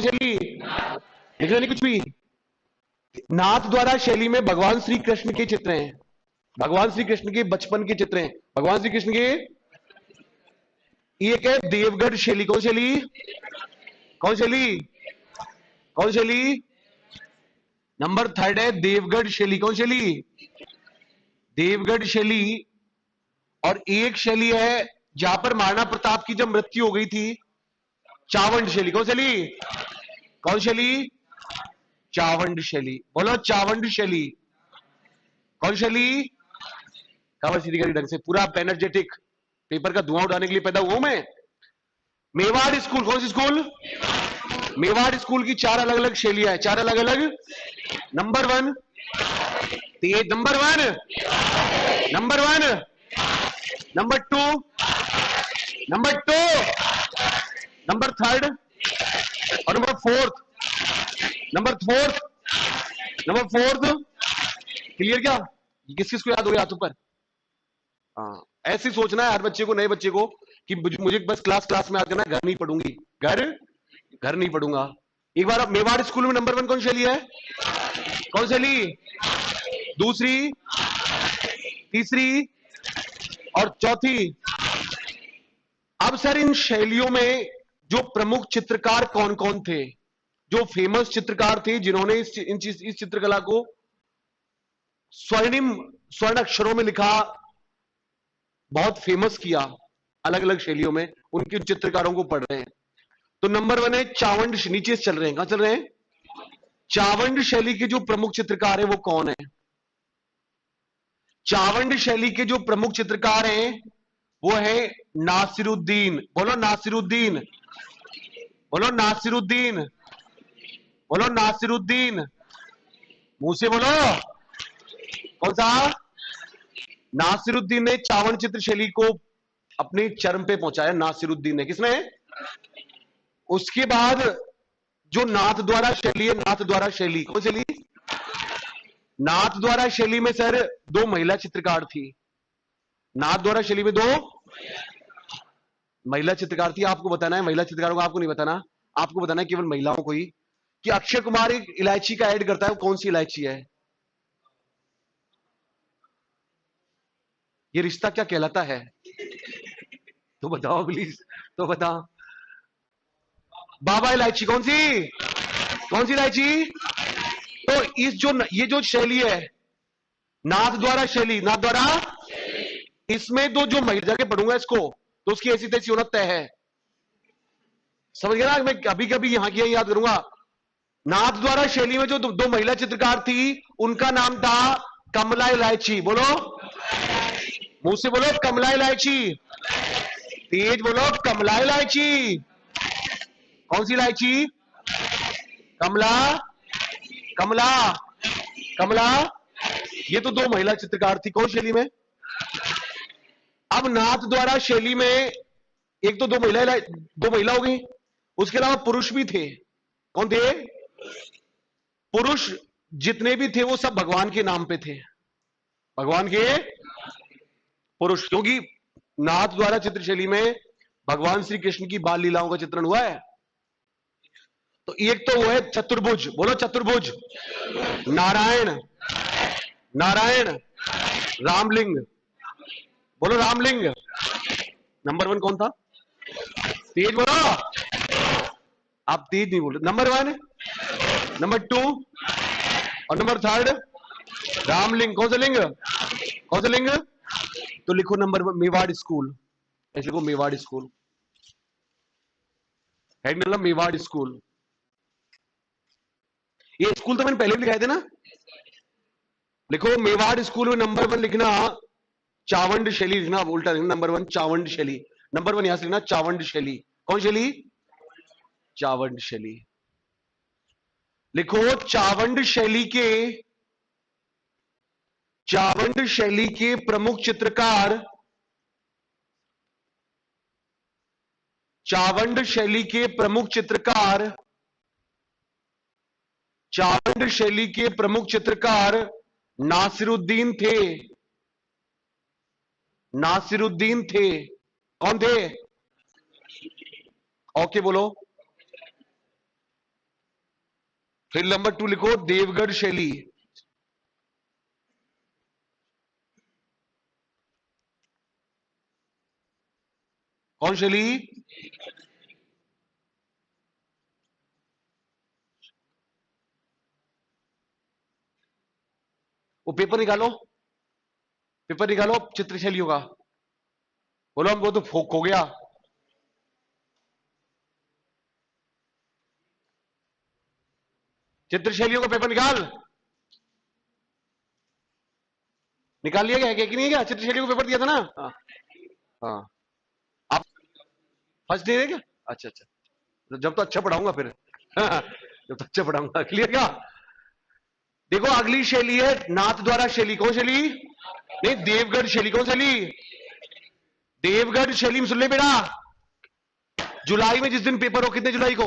शैली? लिखना नहीं कुछ भी। नाथ द्वारा शैली में भगवान श्री कृष्ण के चित्र हैं, भगवान श्री कृष्ण के बचपन के चित्र हैं, भगवान श्री कृष्ण के। ये क्या है? देवगढ़ शैली। कौन शैली? कौन शैली? कौन शैली? नंबर थर्ड है देवगढ़ शैली। कौन शैली? देवगढ़ शैली। और एक शैली है जहां पर महाराणा प्रताप की जब मृत्यु हो गई थी, चावंड शैली। कौन शैली? कौन शैली? चावंड शैली। बोलो चावंड शैली। कौन शैली? खबर सीधी करी ढंग से, पूरा एनर्जेटिक, पेपर का धुआं उड़ाने के लिए पैदा हुआ हूं मैं। मेवाड़ स्कूल। कौन सी स्कूल? मेवाड़ स्कूल की चार अलग अलग शैलियां हैं, चार अलग अलग। नंबर वन तेज, number one, number one, number two, number two, number third और number fourth. Number fourth, number fourth. Clear क्या? ये किस किस को याद हो गया हाथों पर? हाँ, ऐसे ही सोचना है हर बच्चे को, नए बच्चे को, कि मुझे बस क्लास क्लास में आकर ना घर नहीं पढ़ूंगी, घर घर नहीं पढ़ूंगा। एक बार मेवाड़ स्कूल में नंबर वन कौन शैली है? कौन शैली? दूसरी, तीसरी और चौथी। अब सर इन शैलियों में जो प्रमुख चित्रकार कौन कौन थे, जो फेमस चित्रकार थे जिन्होंने इस चित्रकला को स्वर्णिम स्वर्ण अक्षरों में लिखा, बहुत फेमस किया अलग अलग शैलियों में, उनके चित्रकारों को पढ़ रहे हैं। तो नंबर वन है चावंड, नीचे चल रहे हैं, कहां चल रहे हैं? चावंड शैली के जो प्रमुख चित्रकार है वो कौन है? चावंड शैली के जो प्रमुख चित्रकार हैं वो है नासिरुद्दीन। बोलो नासिरुद्दीन। बोलो नासिरुद्दीन। बोलो नासिरुद्दीन। मुंह से बोलो। कौन सा? नासिरुद्दीन ने चावंड चित्र शैली को अपने चरम पे पहुंचाया। नासिरुद्दीन ने, किसने? उसके बाद जो नाथ द्वारा शैली है, नाथ द्वारा शैली, कौन शैली? नाथ द्वारा शैली में सर दो महिला चित्रकार थी। नाथ द्वारा शैली में दो महिला चित्रकार थी। आपको बताना है महिला चित्रकारों को, आपको नहीं बताना, आपको बताना है केवल महिलाओं को ही, कि अक्षय कुमार एक इलायची का ऐड करता है, वो कौन सी इलायची है? ये रिश्ता क्या कहलाता है? तो बताओ प्लीज, तो बताओ। बाबा इलायची। कौन सी? कौन सी इलायची? तो ये जो शैली है नाथ द्वारा शैली, नाथ द्वारा, इसमें तो जो महिला के पढ़ूंगा इसको, तो उसकी ऐसी तैसी होना तय है। समझ गया ना? मैं कभी कभी यहां की याद करूंगा। नाथ द्वारा शैली में जो दो महिला चित्रकार थी उनका नाम था कमला इलायची। बोलो, मुंह से बोलो कमला इलायची। तेज बोलो, कमला इलायची। कौन सी इलायची? कमला, कमला, कमला। ये तो दो महिला चित्रकार थी, कौन शैली में? अब नाथ द्वारा शैली में एक तो दो महिला हो गई, उसके अलावा पुरुष भी थे। कौन थे? पुरुष जितने भी थे वो सब भगवान के नाम पे थे, भगवान के पुरुष, क्योंकि नाथ द्वारा चित्रशैली में भगवान श्री कृष्ण की बाल लीलाओं का चित्रण हुआ है। तो एक तो वो है चतुर्भुज। बोलो चतुर्भुज। नारायण, नारायण, रामलिंग। बोलो रामलिंग। नंबर वन कौन था? तेज बोलो, आप तेज नहीं बोल रहे। नंबर वन, नंबर टू और नंबर थर्ड रामलिंग। कौन सा लिंग? कौन सा लिंग? तो लिखो नंबर वन मेवाड़ स्कूल, ऐसे लिखो मेवाड़ स्कूल, हेड मतलब मेवाड़ स्कूल। ये स्कूल तो मैंने पहले भी लिखाए थे ना। लिखो मेवाड़ स्कूल में नंबर वन लिखना चावंड शैली, लिखना उल्टा लिखना, नंबर वन चावंड शैली। नंबर वन यहां से लिखना चावंड शैली। कौन शैली? चावंड शैली। लिखो चावंड शैली के, चावंड शैली के प्रमुख चित्रकार, चावंड शैली के प्रमुख चित्रकार, चावंड शैली के प्रमुख चित्रकार नासिरुद्दीन थे। नासिरुद्दीन थे। कौन थे? ओके बोलो। फिर नंबर 2 लिखो देवगढ़ शैली। कौन शैली? वो पेपर निकालो, पेपर निकालो चित्र शैलियों का। बोलो हमको तो फोक हो गया। चित्र शैलियों का पेपर निकाल। निकाल लिया गया कि नहीं? क्या चित्र शैलियों का पेपर दिया था ना? हाँ हाँ। आप फर्स्ट दे रहे क्या? अच्छा अच्छा, तो जब तो अच्छा पढ़ाऊंगा फिर। जब तो अच्छा पढ़ाऊंगा। क्लियर क्या? देखो अगली शैली है नाथ द्वारा शैली। कौन शैली? नहीं, देवगढ़ शैली। कौन शैली? देवगढ़ शैली में सुन ले बेटा, जुलाई में जिस दिन पेपर हो, कितने जुलाई को?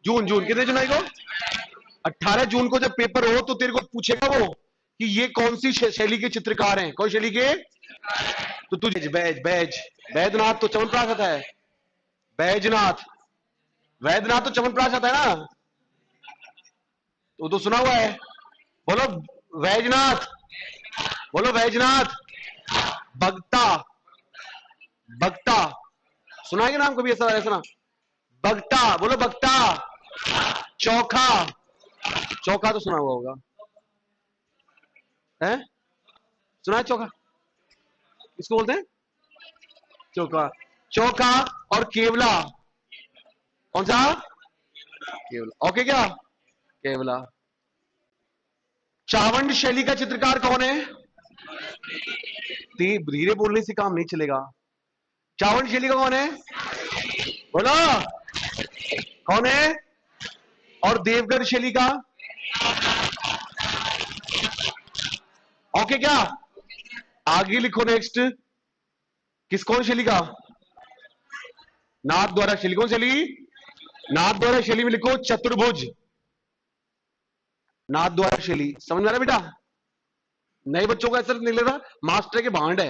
जून, जून कितने जुलाई को? 18 जून को जब पेपर हो तो तेरे को पूछेगा वो कि ये कौन सी शैली के चित्रकार हैं, कौन शैली के? तो तू बैज बैज वैद्यनाथ तो च्यवनप्राश आता है। बैजनाथ, वैद्यनाथ तो च्यवनप्राश आता है ना, तो सुना हुआ है। बोलो वैजनाथ, बोलो वैजनाथ। बगता, बगता सुना है कि नाम कभी ऐसा ऐसा ना? बगता, बोलो बगता। चौखा, चौखा तो सुना हुआ होगा, है? सुना है चौखा? किसको बोलते हैं? चौका, चौका। और केवला, कौन सा? केवला। ओके क्या? केवला। चावंड शैली का चित्रकार कौन है? धीरे बोलने से काम नहीं चलेगा। चावंड शैली का कौन है? बोलो कौन है? और देवगढ़ शैली का? ओके क्या? आगे लिखो नेक्स्ट। किस कौन शैली का? नाथ द्वारा शैली। कौन शैली? नाथ द्वारा शैली में लिखो चतुर्भुज। नाथ द्वारा शैली समझ में आ रहा बेटा? नए बच्चों का ऐसा नहीं लग रहा मास्टर के भांड है,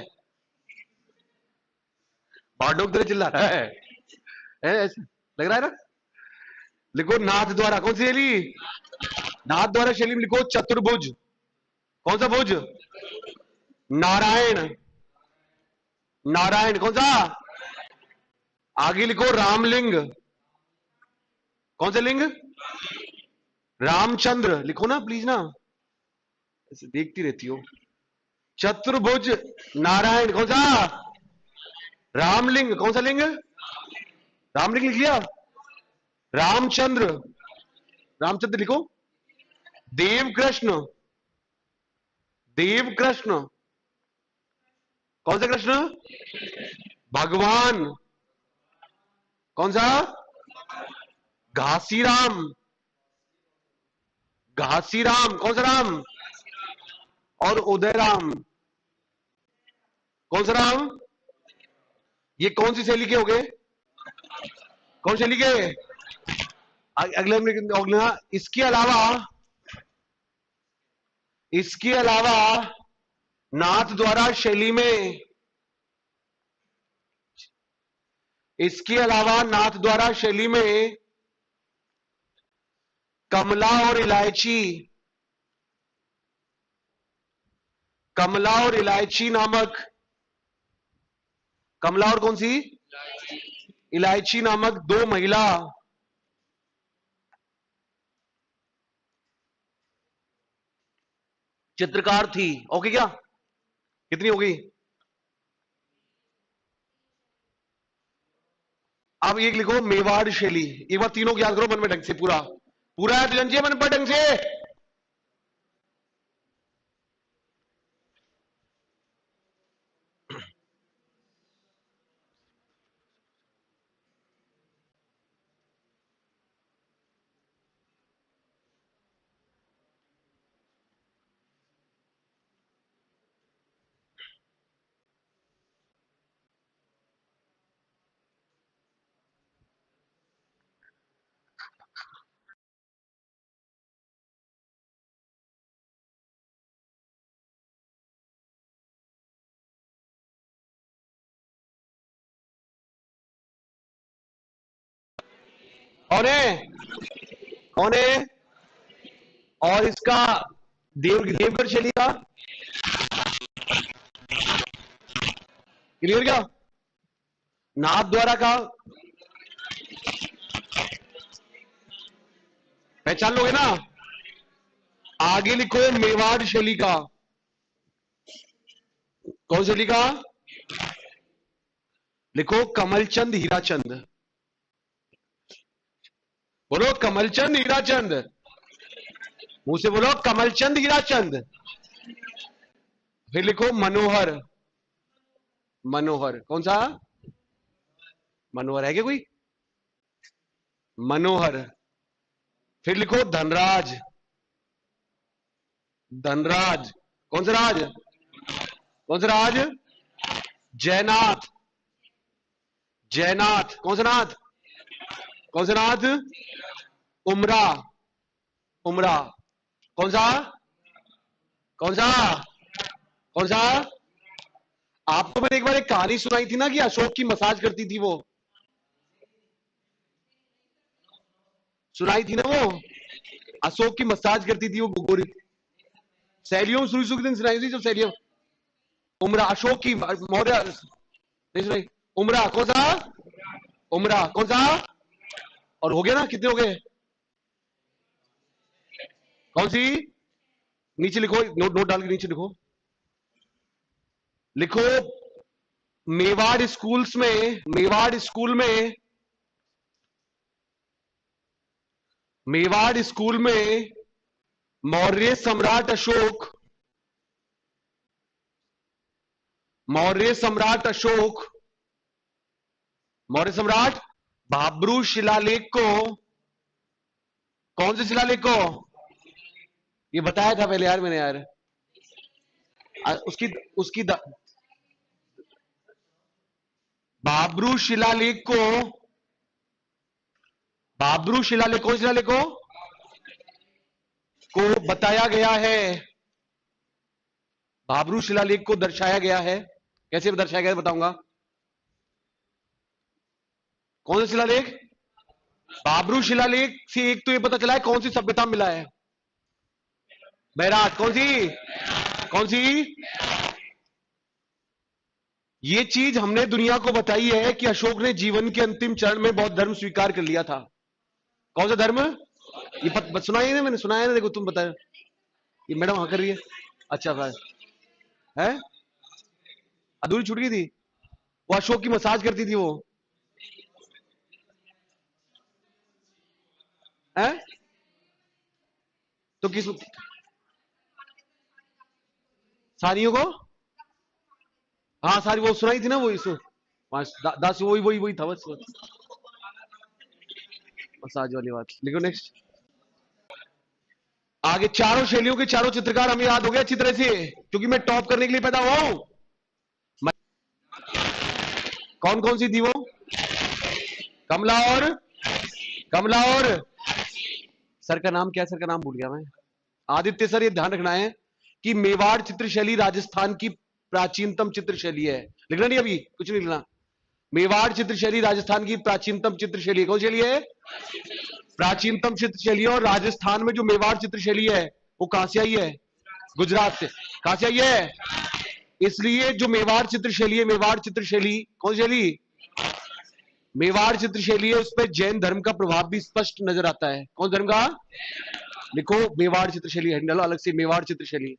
भांडों की तरह चिल्ला रहा है ऐसा लग रहा है ना? लिखो नाथ द्वारा। कौन सी शैली? नाथ द्वारा शैली में लिखो चतुर्भुज। कौन सा भुज? नारायण, नारायण कौन सा? आगे लिखो रामलिंग। कौन सा लिंग? रामचंद्र लिखो ना प्लीज ना, ऐसे देखती रहती हो। चतुर्भुज नारायण कौन सा? रामलिंग कौन सा लिंग? रामलिंग लिख लिया। रामचंद्र, रामचंद्र लिखो। देव कृष्ण, देव कृष्ण कौन सा कृष्ण? भगवान कौन सा? घासीराम, घासीराम कौन सा राम? और उदयराम कौन सा राम? ये कौन सी शैली के हो गए? कौन शैली के? अगले अगले इसके अलावा, इसके अलावा नाथ द्वारा शैली में, इसके अलावा नाथ द्वारा शैली में कमला और इलायची, कमला और इलायची नामक, कमला और कौन सी? इलायची नामक दो महिला चित्रकार थी। ओके क्या? कितनी होगी? अब एक लिखो मेवाड़ शैली। एक बार तीनों को याद करो मन में ढंग से, पूरा पूरा याद लीजिए मन पर ढंग से। और कौन है? और इसका देवगढ़ शैली का क्लियर क्या? नाथ द्वारा का पहचान लोगे ना? आगे लिखो मेवाड़ शैली का। कौन शैली का? लिखो कमलचंद हीराचंद। बोलो कमलचंद हीराचंद। मुंह से बोलो कमलचंद हीराचंद। फिर लिखो मनोहर। मनोहर कौन सा? मनोहर है क्या कोई? मनोहर। फिर लिखो धनराज। धनराज कौन सा राज? कौन सा राज? जयनाथ। जयनाथ कौन सा नाथ? कौन सा नाथ? उमरा। उमरा कौन सा? कौन सा? कौन सा? आपको मैंने एक बार एक कहानी सुनाई थी ना कि अशोक की मसाज करती थी वो, सुनाई थी ना वो? अशोक की मसाज करती थी वो गोरी सहेलियों, सुनी दिन सुनाई थी जब सहेलियों। उमरा अशोक की मौर्य नहीं सुनाई? उमरा कौन सा? उमरा कौन सा? और हो गया ना? कितने हो गए? कौन सी? नीचे लिखो, नोट नोट डाल के नीचे लिखो। लिखो मेवाड़ स्कूल्स में, मेवाड़ स्कूल में, मेवाड़ स्कूल में मौर्य सम्राट अशोक, मौर्य सम्राट अशोक, मौर्य सम्राट भाब्रू शिलालेख को, कौन से शिलालेख को? ये बताया था पहले यार मैंने यार। उसकी उसकी भाब्रू शिलालेख को, भाब्रू शिलालेख, कौन शिलालेख को बताया गया है, भाब्रू शिलालेख को दर्शाया गया है। कैसे दर्शाया गया बताऊंगा। कौन सा शिलालेख? भाब्रू शिलालेख से एक तो ये पता चला है कौन सी सभ्यता मिला है। बैराट कौन सी? कौन सी? ये चीज हमने दुनिया को बताई है कि अशोक ने जीवन के अंतिम चरण में बौद्ध धर्म स्वीकार कर लिया था। कौन सा धर्म? ये सुना ही ना मैंने, सुनाया ना, देखो तुम बताओ। ये मैडम हाँ कर रही है। अच्छा भाई है, अधूरी छूट गई थी। वो अशोक की मसाज करती थी वो है। तो किस सारियों को? हाँ सारी वो सुनाई थी ना वो इसो दास, वही वही वही था बस मसाज वाली बात। लिखो नेक्स्ट। आगे चारों शैलियों के चारों चित्रकार हमें याद हो गया अच्छी तरह से, क्योंकि मैं टॉप करने के लिए पैदा हुआ हूं। कौन कौन सी थी वो? कमला और, कमला और सर का नाम क्या है? सर का नाम भूल गया मैं। आदित्य सर, ये ध्यान रखना है कि मेवाड़ चित्रशैली राजस्थान की प्राचीनतम चित्रशैली है। लिखना नहीं, अभी कुछ नहीं लिखना। मेवाड़ चित्रशैली राजस्थान की प्राचीनतम चित्रशैली। कौन शैली है? प्राचीनतम चित्रशैली। और राजस्थान में जो मेवाड़ चित्रशैली है वो कहां से आई है? गुजरात से। कहां से आई है? इसलिए जो मेवाड़ चित्रशैली है, मेवाड़ चित्रशैली कौन शैली? मेवाड़ चित्रशैली है, उस पर जैन धर्म का प्रभाव भी स्पष्ट नजर आता है। कौन धर्म का? लिखो मेवाड़ चित्रशैली हैंडल अलग से। मेवाड़ चित्रशैली,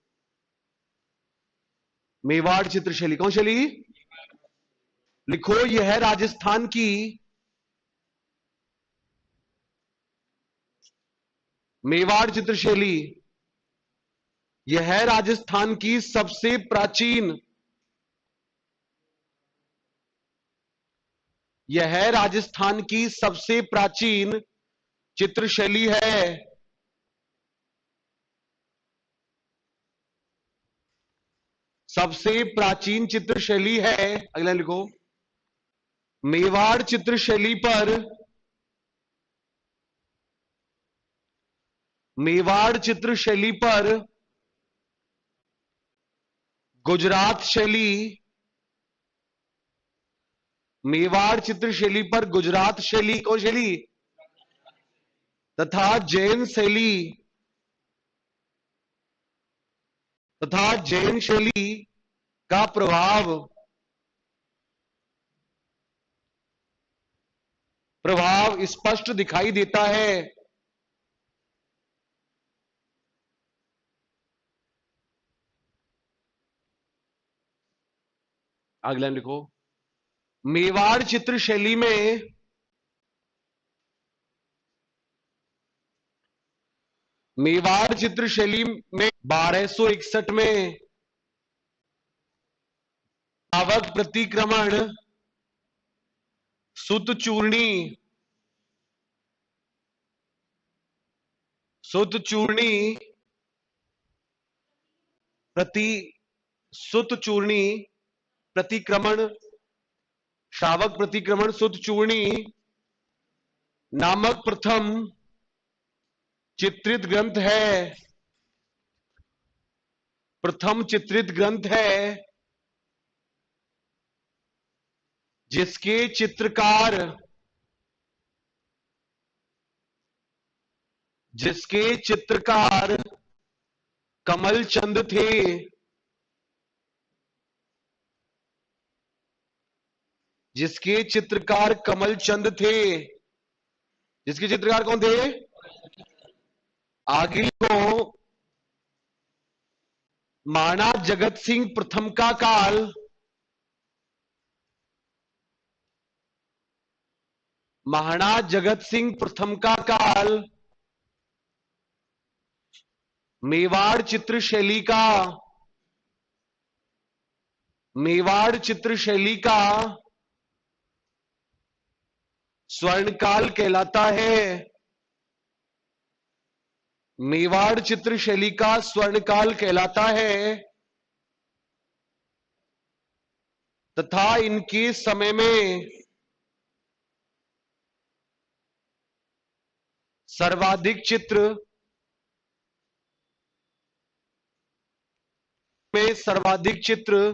मेवाड़ चित्रशैली कौन शैली? लिखो यह है राजस्थान की, मेवाड़ चित्रशैली यह है राजस्थान की सबसे प्राचीन, यह है राजस्थान की सबसे प्राचीन चित्रशैली है। सबसे प्राचीन चित्रशैली है। अगला लिखो मेवाड़ चित्रशैली पर, मेवाड़ चित्रशैली पर गुजरात शैली, मेवाड़ चित्रशैली पर गुजरात शैली कौन शैली? तथा जैन शैली का प्रभाव स्पष्ट दिखाई देता है। अगला लिखो, मेवाड़ चित्र शैली में 1261 में आवक प्रतिक्रमण सुत चूर्णी प्रति सुत चूर्णी प्रतिक्रमण श्रावक प्रतिक्रमण सुत चूर्णी नामक प्रथम चित्रित ग्रंथ है जिसके चित्रकार कमलचंद थे। जिसके चित्रकार कौन थे? आगे को महाराज जगत सिंह प्रथम का काल मेवाड़ चित्र शैली का स्वर्णकाल कहलाता है। मेवाड़ चित्र शैली का स्वर्णकाल कहलाता है तथा इनके समय में सर्वाधिक चित्र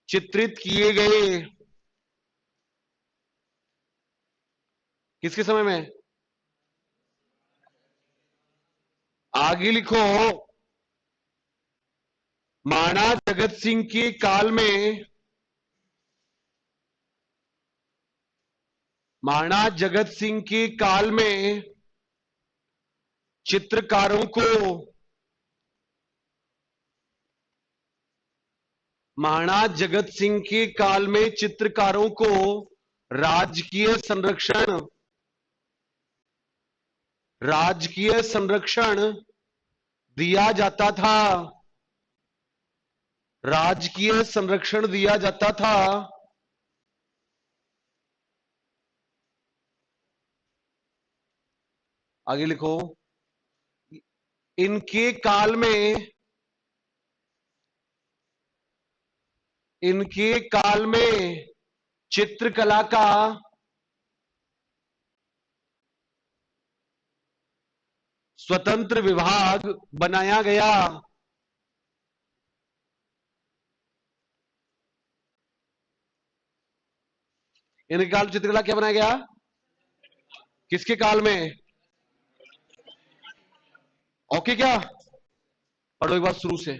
चित्रित किए गए। किसके समय में? आगे लिखो, महाराज जगत सिंह के काल में चित्रकारों को राजकीय संरक्षण दिया जाता था। आगे लिखो, इनके काल में चित्रकला का स्वतंत्र विभाग बनाया गया। इनके काल में चित्रकला क्या बनाया गया? किसके काल में? ओके, क्या पढ़ो एक बार शुरू से।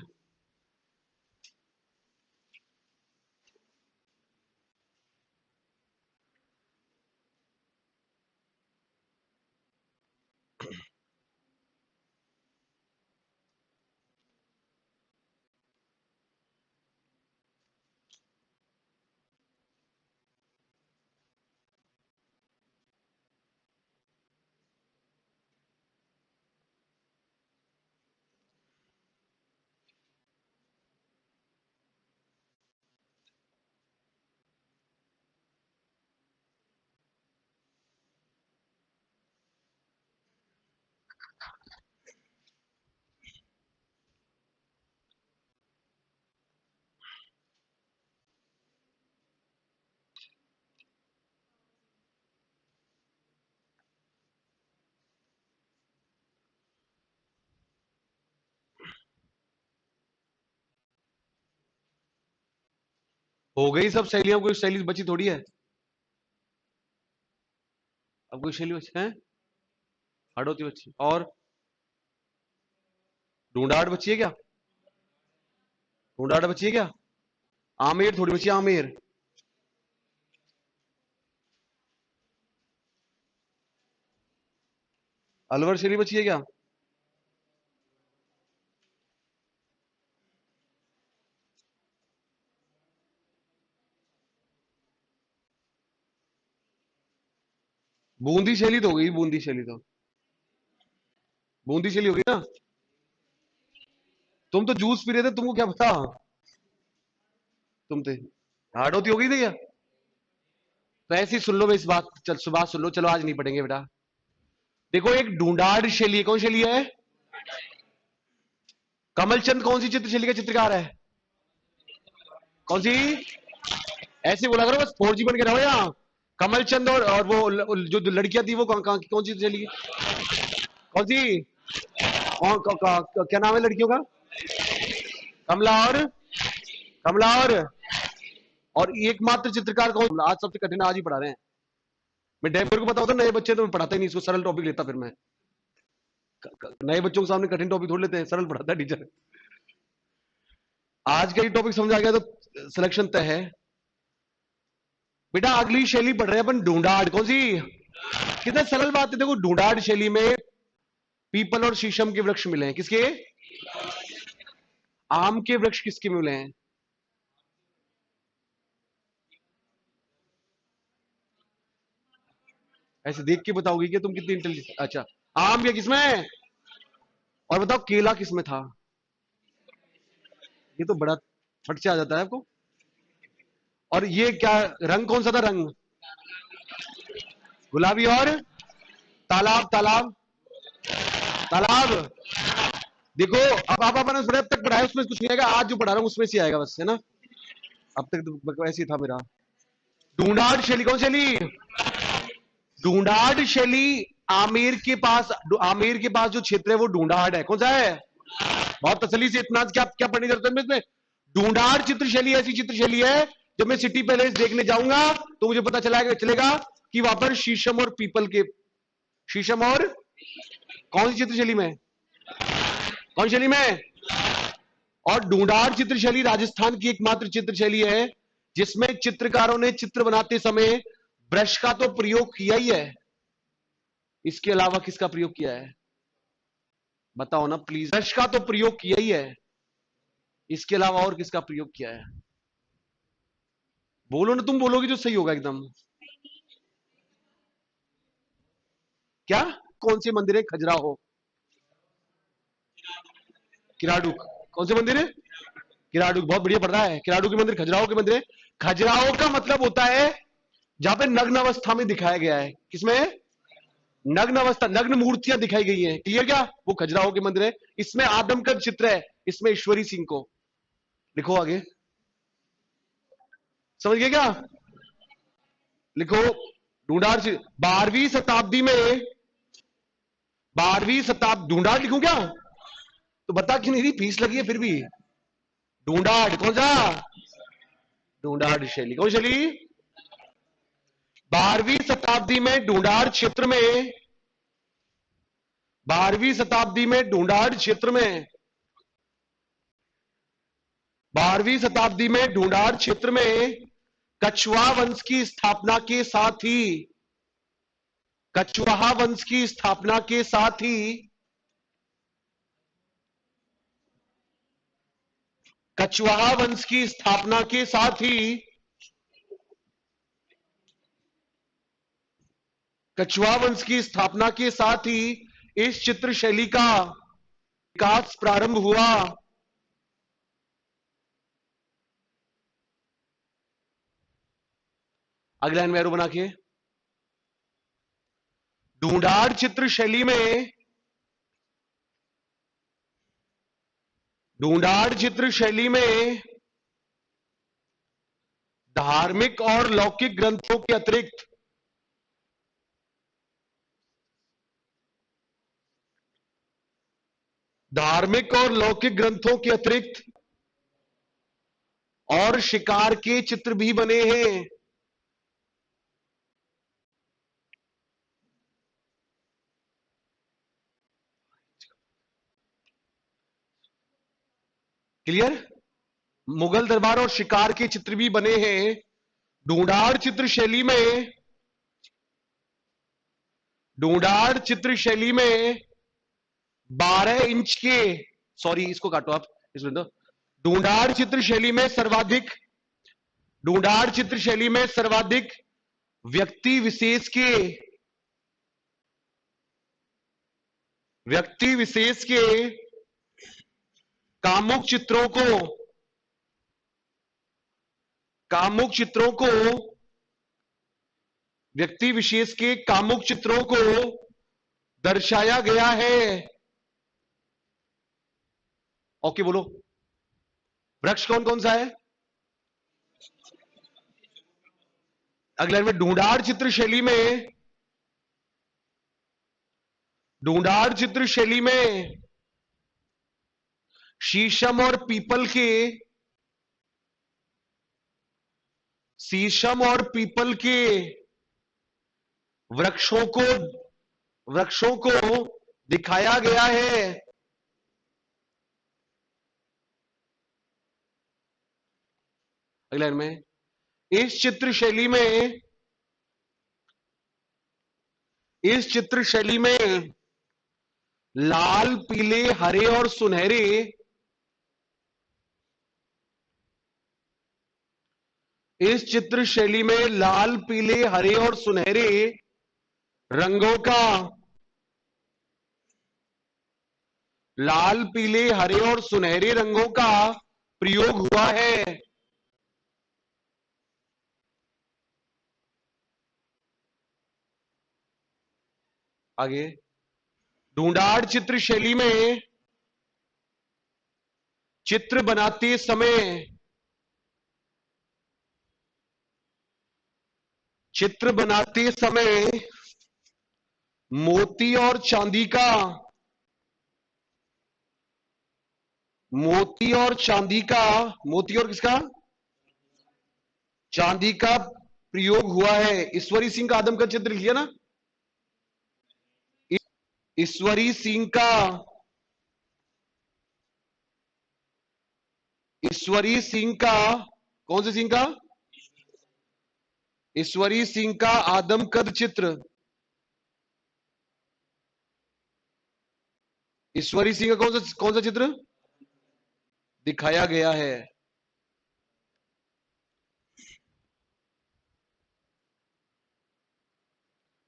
हो गई सब शैलियां, कोई शैली बची थोड़ी है। अब कोई शैली बची है? हाड़ौती बच्ची और ढूंढाड़ बच्ची है क्या? ढूंढाड़ बच्ची है क्या? आमेर थोड़ी बच्ची, आमेर। अलवर शैली बच्ची है क्या? बूंदी शैली तो हो गई, बूंदी शैली तो, बूंदी शैली हो गई ना। तुम तो जूस पी रहे थे, तुमको क्या पता? तुम थे, हाड़ौती हो गई थी क्या? तो ऐसे ही सुन लो, इस बात, चल सुबह सुन लो, चलो आज नहीं पढ़ेंगे बेटा। देखो एक ढूंढाड़ शैली है, कौन शैली है? कमलचंद कौन सी चित्र शैली का चित्रकार है? कौन सी? ऐसे बोला करो, बस 4G बन के रहो यहाँ। कमलचंद और वो जो लड़कियां थी वो कौन सी शैली की? कौन सी? क्या नाम है लड़कियों का? कमला और एकमात्र चित्रकार कौन? आज सबसे कठिन आज ही पढ़ा रहे हैं। मैं डेबर को बताता, नए बच्चे तो मैं पढ़ाता ही नहीं, इसको सरल टॉपिक लेता फिर मैं। नए बच्चों के सामने कठिन टॉपिक थोड़ लेते हैं, सरल पढ़ाता है टीचर। आज का ही टॉपिक समझ आ गया तो सिलेक्शन तय है बेटा। अगली शैली पढ़ रहे हैं अपन, ढूंढाड़। कौन सी? कितने सरल बात है। देखो ढूंढाड़ शैली में पीपल और शीशम के वृक्ष मिले हैं, किसके? आम के वृक्ष किसके मिले हैं? ऐसे देख के बताओगी कि तुम कितनी इंटेलिजेंट। अच्छा, आम या किसमें? और बताओ केला किसमें था? ये तो बड़ा फट से आ जाता है आपको। और ये क्या रंग, कौन सा था रंग? गुलाबी। और तालाब, तालाब। देखो अब आप अपने अब तक पढ़ाया उसमें कुछ नहीं आएगा, आज जो पढ़ा रहा हूं उसमें से आएगा बस, है ना। अब तक तो ऐसे ही था मेरा। ढूंढाड़ शैली कौन शैली? ढूंढाड़ शैली आमेर के पास, आमेर के पास जो क्षेत्र है वो ढूंढाड़ है। कौन सा है? बहुत तसल्ली से, इतना क्या क्या पढ़ने की जरूरत है इसमें। ढूंढाड़ चित्र शैली ऐसी चित्र शैली है, जब मैं सिटी पैलेस देखने जाऊंगा तो मुझे पता चलेगा कि वहां पर शीशम और पीपल के, शीशम और कौन सी चित्र शैली में, कौन शैली में? और ढूंढाड़ चित्र शैली राजस्थान की एकमात्र चित्र शैली है जिसमें चित्रकारों ने चित्र बनाते समय ब्रश का तो प्रयोग किया ही है, इसके अलावा किसका प्रयोग किया है? बताओ ना प्लीज। ब्रश का तो प्रयोग किया ही है, इसके अलावा और किसका प्रयोग किया है? बोलो ना, तुम बोलोगे जो सही होगा एकदम। क्या? कौन से मंदिर है? खजुराहो, किराडुक। कौन से मंदिर है? किराडुक, बहुत बढ़िया पढ़ रहा है। किराडुक के मंदिर, खजुराहो के मंदिर है। खजुराहो का मतलब होता है जहां पे नग्न अवस्था में दिखाया गया है। किसमें? नग्न अवस्था, नग्न मूर्तियां दिखाई गई हैं। क्लियर क्या? वो खजुराहो के मंदिर है। इसमें आदम का चित्र है, इसमें ईश्वरी सिंह को। लिखो आगे, समझ गए क्या? लिखो ढूंढाड़ से 12वीं शताब्दी ढूंढाड़ लिखूं क्या? तो बता कि नहीं, फीस लगी है फिर भी। ढूंढाड़ कौन सा? ढूंढाड़ शैली कौन शैली? 12वीं शताब्दी में ढूंढाड़ क्षेत्र में, 12वीं शताब्दी में ढूंढाड़ क्षेत्र में, 12वीं शताब्दी में ढूंढाड़ क्षेत्र में कछुआ वंश की स्थापना के साथ ही, कछुआ वंश की स्थापना के साथ ही, कछुआ वंश की स्थापना के साथ ही, कछुआ वंश की स्थापना के साथ ही इस चित्र शैली का विकास प्रारंभ हुआ। अगला लाइन में एरो बना के, ढूंढाड़ चित्र शैली में, ढूंढाड़ चित्र शैली में धार्मिक और लौकिक ग्रंथों के अतिरिक्त, धार्मिक और लौकिक ग्रंथों के अतिरिक्त और शिकार के चित्र भी बने हैं। क्लियर? मुगल दरबार और शिकार के चित्र भी बने हैं। ढूंढाड़ चित्र शैली में, ढूंढाड़ चित्र शैली में 12 इंच के, सॉरी इसको काटो आप, इसमें दो। ढूंढाड़ चित्र शैली में सर्वाधिक, ढूंढाड़ चित्र शैली में सर्वाधिक व्यक्ति विशेष के, व्यक्ति विशेष के कामुक चित्रों को, कामुक चित्रों को, व्यक्ति विशेष के कामुक चित्रों को दर्शाया गया है। ओके बोलो, वृक्ष कौन कौन सा है? अगले में ढूंढाड़ चित्र शैली में, ढूंढाड़ चित्र शैली में शीशम और पीपल के, शीशम और पीपल के वृक्षों को, वृक्षों को दिखाया गया है। अगले में इस चित्र शैली में, इस चित्र शैली में लाल पीले हरे और सुनहरे, इस चित्र शैली में लाल पीले हरे और सुनहरे रंगों का, लाल पीले हरे और सुनहरे रंगों का प्रयोग हुआ है। आगे, ढूंढाड़ चित्र शैली में चित्र बनाते समय, चित्र बनाते समय मोती और चांदी का, मोती और चांदी का, मोती और किसका? चांदी का प्रयोग हुआ है। ईश्वरी सिंह का आदम का चित्र लिया ना, ईश्वरी सिंह का, ईश्वरी सिंह का, कौन से सिंह का? ईश्वरी सिंह का आदमकद चित्र, ईश्वरी सिंह का कौन सा चित्र दिखाया गया है?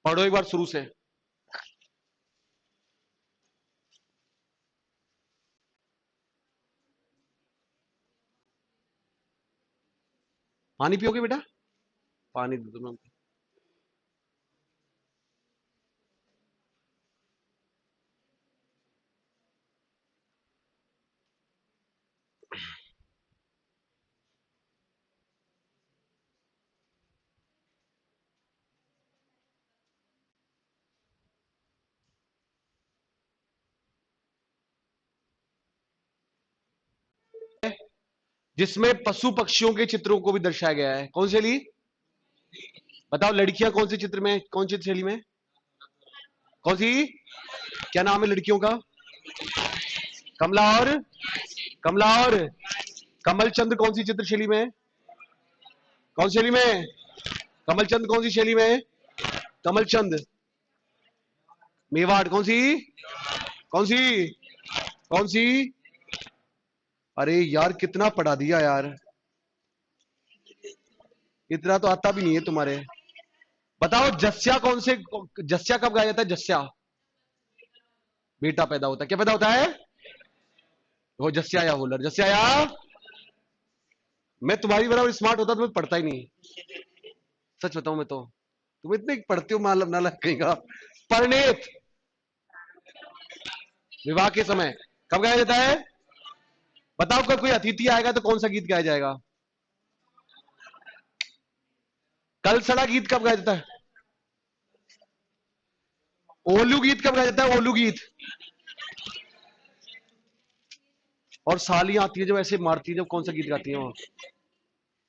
पढ़ो एक बार शुरू से। पानी पियोगे बेटा? पानी दे दो। जिसमें पशु पक्षियों के चित्रों को भी दर्शाया गया है। कौन सी शैली? बताओ लड़कियां कौन से चित्र में, कौन सी शैली में? कौन सी? क्या नाम है लड़कियों का? कमला और, कमला और कमल चंद कौन सी चित्र शैली में? कौन सी शैली में? कमल चंद कौन सी शैली में? कमल चंद मेवाड़ कौन सी? कौन सी? कौन सी? अरे यार कितना पढ़ा दिया यार, इतना तो आता भी नहीं है तुम्हारे। बताओ जस्या कौन से, जस्या कब गाया जाता है? जस्या बेटा पैदा होता है, क्या पैदा होता है? वो जस्या या होलर, जस्या या, मैं तुम्हारी बराबर स्मार्ट होता तो मैं पढ़ता ही नहीं, सच बताऊं मैं तो, तुम इतने पढ़ते हो मालूम ना लगेगा। परिणीत विवाह के समय कब गाया जाता है? बताओ कल कोई अतिथि आएगा तो कौन सा गीत गाया जाएगा? कल सड़ा गीत कब गाया जाता है? ओलू गीत कब गाया जाता है? ओलू गीत। और सालियां आती है जब ऐसे मारती है, जब कौन सा गीत गाती है वो?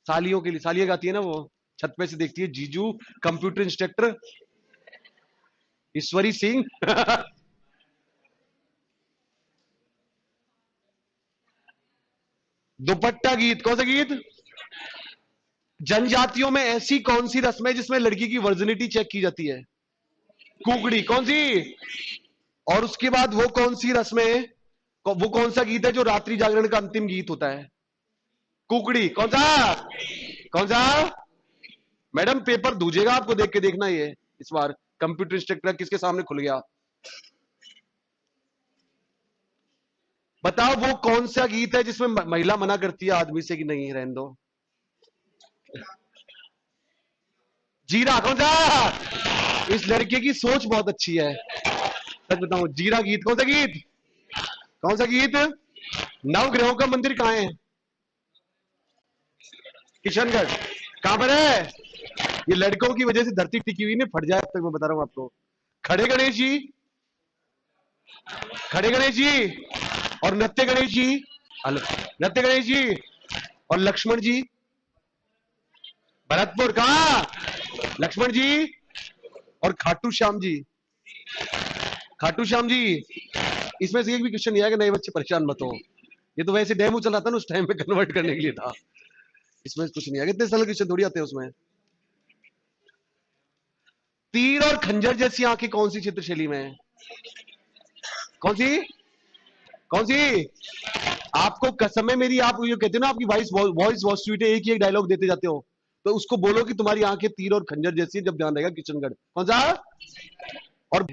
सालियों के लिए, सालियां गाती है ना वो, छत पे से देखती है, जीजू कंप्यूटर इंस्ट्रक्टर ईश्वरी सिंह दुपट्टा गीत, कौन सा गीत? जनजातियों में ऐसी कौन सी रस्म है जिसमें लड़की की वर्जिनिटी चेक की जाती है? कुकड़ी, कौन सी? और उसके बाद वो कौन सी रस्म है, वो कौन सा गीत है जो रात्रि जागरण का अंतिम गीत होता है? कुकड़ी, कौन सा? कौन सा? मैडम पेपर दूजेगा आपको, देख के देखना। ये इस बार कंप्यूटर इंस्ट्रक्टर किसके सामने खुल गया? बताओ वो कौन सा गीत है जिसमें महिला मना करती है आदमी से कि नहीं रहने दो? जीरा, कौन सा? इस लड़के की सोच बहुत अच्छी है, सच बताऊं। जीरा गीत, कौन सा गीत? कौन सा गीत? नवग्रहों का मंदिर कहां है? किशनगढ़। कहां पर है? ये लड़कों की वजह से धरती टिकी हुई नहीं, फट जाए अब तक, मैं बता रहा हूं आपको। खड़े गणेश जी, खड़े गणेश जी और नत्य गणेश जी, नत्य गणेश जी और लक्ष्मण जी। भरतपुर कहां? लक्ष्मण जी और खाटू श्याम जी। खाटू श्याम जी, इसमें से एक भी क्वेश्चन नहीं आया कि नए बच्चे परेशान मत हो। ये तो वैसे डेमो चला था ना उस टाइम पे, कन्वर्ट करने के लिए था। इसमें कुछ नहीं आया, इतने सारे क्वेश्चन थोड़ी आते हैं उसमें। तीर और खंजर जैसी आंखें कौन सी चित्रशैली में है? कौन सी? कौन सी? आपको कसम है मेरी, आप ये कहते हो ना आपकी वॉइस बहुत स्वीट है, एक ही एक डायलॉग देते जाते हो, तो उसको बोलो कि तुम्हारी आंखें तीर और खंजर जैसी है, जब ध्यान रहेगा किशनगढ़। कौन सा? और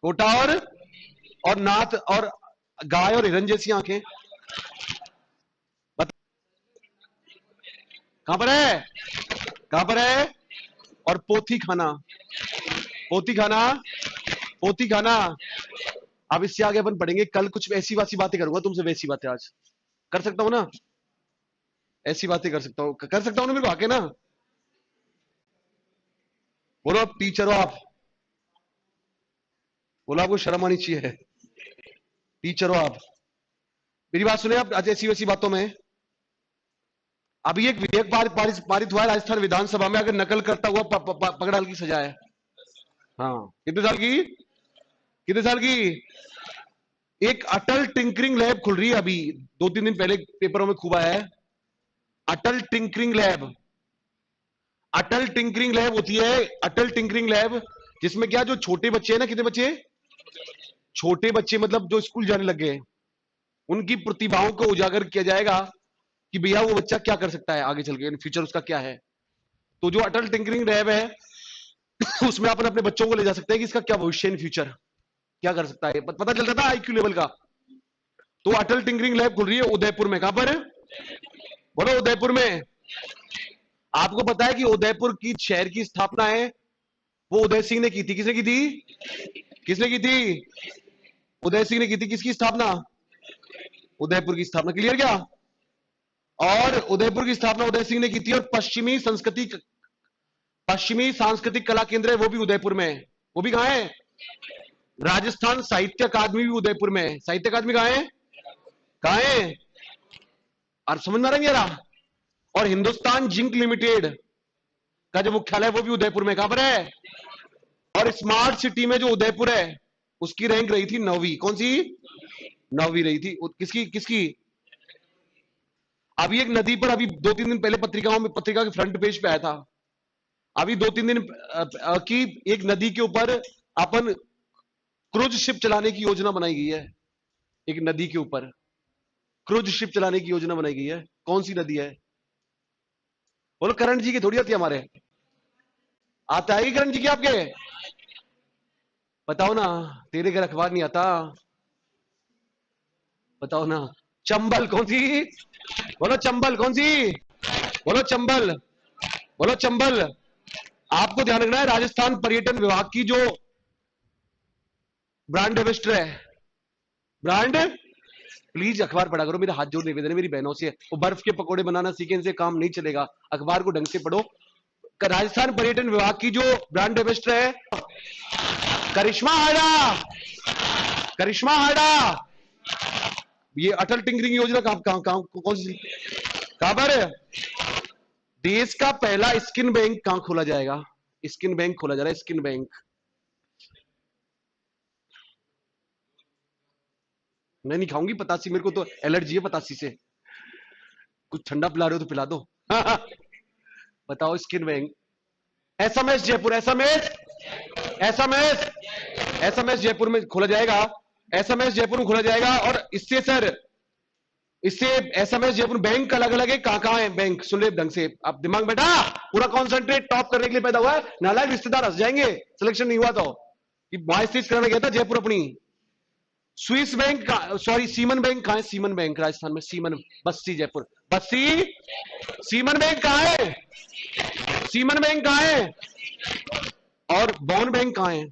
कोटा और नाथ और गाय और हिरन जैसी आंखें। कहां पर है? कहां पर है? और पोथी खाना, पोथी खाना, पोथी खाना। अब इससे आगे अपन पढ़ेंगे कल, कुछ ऐसी वैसी बातें करूंगा तुमसे, वैसी बातें आज कर सकता हूं ना? ऐसी बातें कर सकता हूं, कर सकता हूं ना मेरे को आके ना? बोलो टीचर हो आप, बोलो आपको शर्म आनी चाहिए। टीचर हो आप, मेरी बात सुने आप। आज ऐसी वैसी बातों में अभी एक विधेयक पारित हुआ है राजस्थान विधानसभा में, अगर नकल करता हुआ पकड़ाल की सजा है। हाँ, कितने साल की? कितने साल की? एक अटल टिंकरिंग लैब खुल रही है अभी, 2-3 दिन पहले पेपरों में खूब आया है। अटल टिंकरिंग लैब, अटल टिंकरिंग लैब होती है, अटल टिंकरिंग लैब, जिसमें क्या जो छोटे बच्चे हैं ना, कितने बच्चे? छोटे बच्चे मतलब जो स्कूल जाने लगे हैं, उनकी प्रतिभाओं को उजागर किया जाएगा कि भैया वो बच्चा क्या कर सकता है आगे चल के, फ्यूचर उसका क्या है। तो जो अटल टिंकरिंग लैब है उसमें अपन अपने बच्चों को ले जा सकते हैं कि इसका क्या भविष्य इन फ्यूचर क्या कर सकता है, पता चल जाता है आईक्यू लेवल का। तो अटल टिंकरिंग लैब खुल रही है उदयपुर में। कहां पर? बोलो उदयपुर में। आपको पता है कि उदयपुर की शहर की स्थापना है वो उदय सिंह ने की थी। किसने की थी? किसने की थी? उदय सिंह ने की थी। किसकी स्थापना? उदयपुर की स्थापना। क्लियर क्या? और उदयपुर की स्थापना उदय सिंह ने की थी। और पश्चिमी सांस्कृतिक कला केंद्र है वो भी उदयपुर में है। वो भी कहां है? राजस्थान साहित्य अकादमी भी उदयपुर में है। साहित्य अकादमी कहां है? कहां है? और समझ में आ रहा है? और हिंदुस्तान जिंक लिमिटेड का जो मुख्यालय वो भी उदयपुर में। कहां पर है? और स्मार्ट सिटी में जो उदयपुर है उसकी रैंक रही थी 9वीं। कौन सी? 9वीं रही थी। किसकी? किसकी? अभी एक नदी पर, अभी 2-3 दिन पहले पत्रिकाओं में, पत्रिका के फ्रंट पेज पे आया था, अभी 2-3 दिन की एक नदी के ऊपर अपन क्रूज शिप चलाने की योजना बनाई गई है। एक नदी के ऊपर क्रूज शिप चलाने की योजना बनाई गई है। कौन सी नदी है? बोलो। करण जी की थोड़ी आती है हमारे। आता है करण जी की आपके? बताओ ना। तेरे घर अखबार नहीं आता, बताओ ना। चंबल कौन सी? बोलो चंबल कौन सी? बोलो चंबल। बोलो चंबल। आपको ध्यान रखना है, राजस्थान पर्यटन विभाग की जो ब्रांड एम्बेसडर है, ब्रांड, प्लीज अखबार पढ़ा करो, मेरा हाथ जोड़ निवेदन है मेरी बहनों से। वो बर्फ के पकोड़े बनाना सीखे, इनसे काम नहीं चलेगा। अखबार को ढंग से पढ़ो। राजस्थान पर्यटन विभाग की जो ब्रांड एम्बेसडर है करिश्मा हाडा, करिश्मा हाडा। ये अटल टिंकरिंग योजना कौन सी? कहां पर? देश का पहला स्किन बैंक कहां खोला जाएगा? स्किन बैंक खोला जा रहा है, स्किन बैंक। मैं नहीं खाऊंगी पतासी, मेरे को तो एलर्जी है पतासी से। कुछ ठंडा पिला रहे हो तो पिला दो। बताओ skin bank. SMS Jaipur, SMS, SMS, SMS Jaipur में खोला जाएगा। एसएमएस जयपुर में खोला जाएगा। और इससे सर, इससे एसएमएस जयपुर बैंक अलग अलग है। कहां है बैंक, सुन ले ढंग से। आप दिमाग बेटा पूरा कॉन्सेंट्रेट टॉप करने के लिए पैदा हुआ है। नालायक रिश्तेदार हंस जाएंगे सिलेक्शन नहीं हुआ तो, कि वॉइस टेस्ट कराने गया था जयपुर अपनी। Swiss bank, sorry semen bank कहां है? सीमन बैंक राजस्थान में, semen Bassi Jaipur, Bassi. Semen bank कहां है? सीमन बैंक कहां है? और बॉन बैंक कहां है?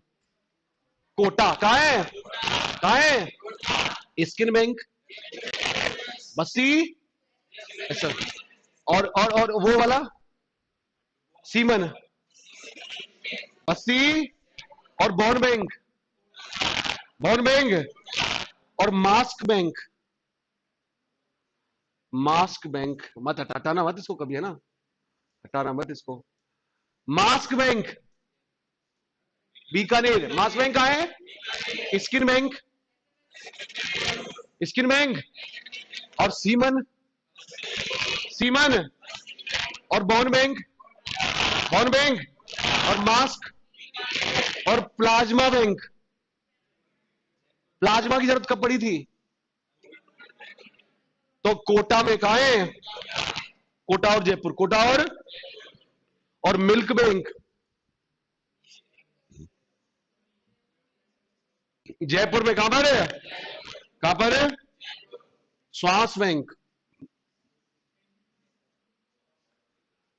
कोटा कहां है? कहां है? स्किन बैंक बस्सी, ऐसा। और वो वाला सीमन बस्सी। और बॉन बैंक, बॉन बैंक। और मास्क बैंक, मास्क बैंक। मत हटाना मत इसको कभी, है ना, हटाना मत इसको। Mask bank Bikaner. Mask bank कहां है? Skin bank, skin bank. और सीमन, सीमन। और बॉन बैंक, बॉन बैंक। और मास्क। और प्लाज्मा बैंक। प्लाज्मा की जरूरत कब पड़ी थी? तो कोटा में कहा है? कोटा और जयपुर, कोटा और मिल्क बैंक। जयपुर में कहां पर है? कहां पर है? श्वास बैंक,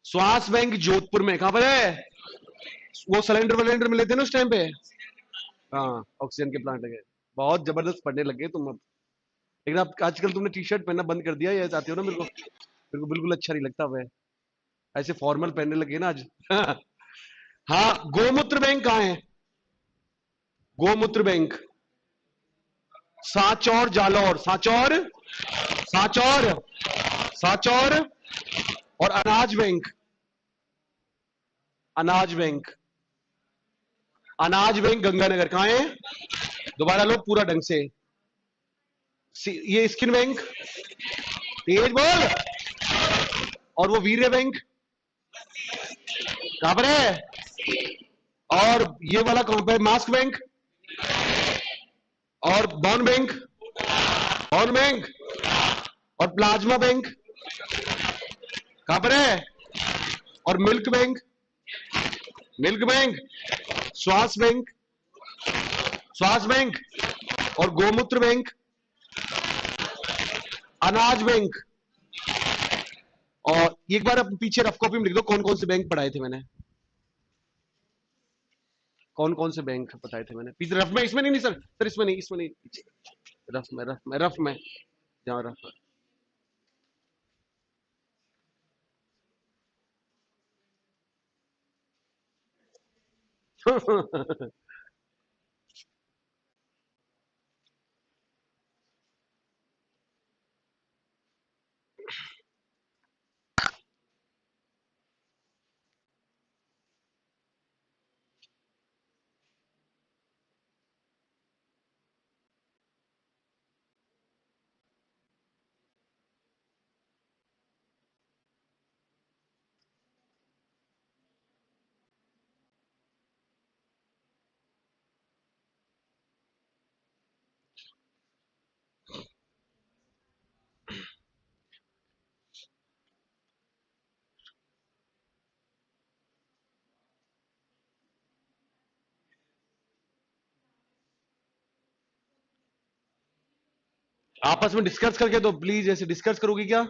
श्वास बैंक जोधपुर में। कहां पर है? वो सिलेंडर वलेंडर मिले थे ना उस टाइम पे। हाँ, ऑक्सीजन के प्लांट लगे। बहुत जबरदस्त पढ़ने लगे तुम अब। लेकिन अब आजकल तुमने टी शर्ट पहनना बंद कर दिया, ये चाहते हो ना? मेरे को बिल्कुल अच्छा नहीं लगता वह, ऐसे फॉर्मल पहनने लगे ना आज। हाँ, गोमूत्र बैंक कहां है? गोमूत्र बैंक सांचौर जालौर, सांचौर, सांचौर, सांचौर। और अनाज बैंक, अनाज बैंक, अनाज बैंक गंगानगर। कहां है? दोबारा लो पूरा ढंग से। ये स्किन बैंक, तेज बोल। और वो वीर्य बैंक कहां पर है? और ये वाला कहां पर? Mask bank. और बॉन बैंक, बॉन बैंक। और प्लाज्मा बैंक कहां पर है? और मिल्क बैंक, मिल्क बैंक। श्वास बैंक, श्वास बैंक। और गोमूत्र बैंक, अनाज बैंक। और एक बार अब पीछे रफ कॉपी में लिख दो कौन कौन से बैंक पढ़ाए थे मैंने, कौन कौन से बैंक बताए थे मैंने पीछे रफ में। इसमें नहीं, नहीं सर, सर इसमें नहीं, इसमें नहीं, रफ में, रफ में, रफ में जाओ, रफ में। आपस में डिस्कस करके, तो प्लीज ऐसे डिस्कस करोगी क्या?